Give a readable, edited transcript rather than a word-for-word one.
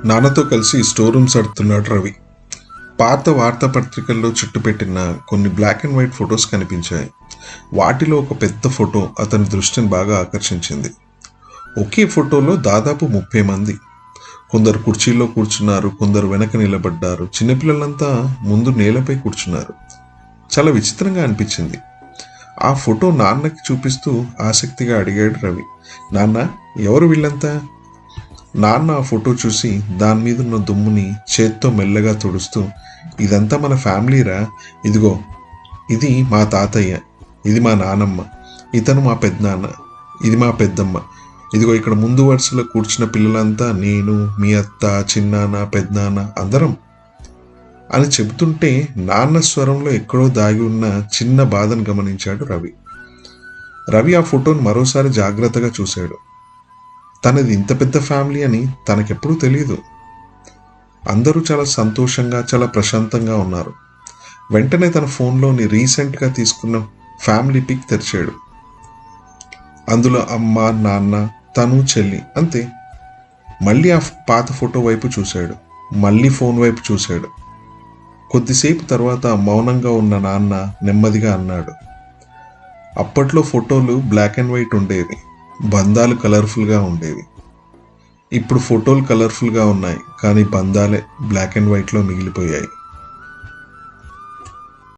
నాన్నతో కలిసి store room సర్దుతున్నాడు Ravi. పాత వార్తాపత్రికల్లో చుట్టుపెట్టిన కొన్ని బ్లాక్ అండ్ వైట్ ఫొటోస్ కనిపించాయి. వాటిలో ఒక పెద్ద ఫోటో అతని దృష్టిని బాగా ఆకర్షించింది. ఒకే ఫోటోలో దాదాపు 30 మంది. కొందరు కుర్చీల్లో కూర్చున్నారు, కొందరు వెనక నిలబడ్డారు, చిన్నపిల్లలంతా ముందు నేలపై కూర్చున్నారు. చాలా విచిత్రంగా అనిపించింది. ఆ ఫోటో నాన్నకి చూపిస్తూ ఆసక్తిగా అడిగాడు రవి, నాన్న, ఎవరు వీళ్ళంతా? నాన్న ఆ ఫోటో చూసి దాని మీద ఉన్న దుమ్ముని చేత్తో మెల్లగా తుడుస్తూ, ఇదంతా మన ఫ్యామిలీరా. ఇదిగో, ఇది మా తాతయ్య, ఇది మా నానమ్మ, ఇతను మా పెద్దనాన్న, ఇది మా పెద్దమ్మ, ఇదిగో ఇక్కడ ముందు వరుసలో కూర్చున్న పిల్లలంతా నేను, మీ అత్త, చిన్నాన్న, పెద్దనాన్న అందరం అని చెబుతుంటే నాన్న స్వరంలో ఎక్కడో దాగి ఉన్న చిన్న బాధను గమనించాడు రవి. రవి ఆ ఫోటోను మరోసారి జాగ్రత్తగా చూశాడు. తనది ఇంత పెద్ద ఫ్యామిలీ అని తనకెప్పుడూ తెలియదు. అందరూ చాలా సంతోషంగా, చాలా ప్రశాంతంగా ఉన్నారు. వెంటనే తన ఫోన్లోని రీసెంట్గా తీసుకున్న ఫ్యామిలీ పిక్ తెరిచాడు. అందులో అమ్మ, నాన్న, తను, చెల్లి, అంతే. మళ్ళీ ఆ పాత ఫోటో వైపు చూశాడు, మళ్ళీ ఫోన్ వైపు చూశాడు. కొద్దిసేపు తర్వాత మౌనంగా ఉన్న నాన్న నెమ్మదిగా అన్నాడు, అప్పట్లో ఫోటోలు బ్లాక్ అండ్ వైట్ ఉండేవి, బంధాలు కలర్ఫుల్గా ఉండేవి. ఇప్పుడు ఫోటోలు కలర్ఫుల్గా ఉన్నాయి, కానీ బంధాలే బ్లాక్ అండ్ వైట్లో మిగిలిపోయాయి.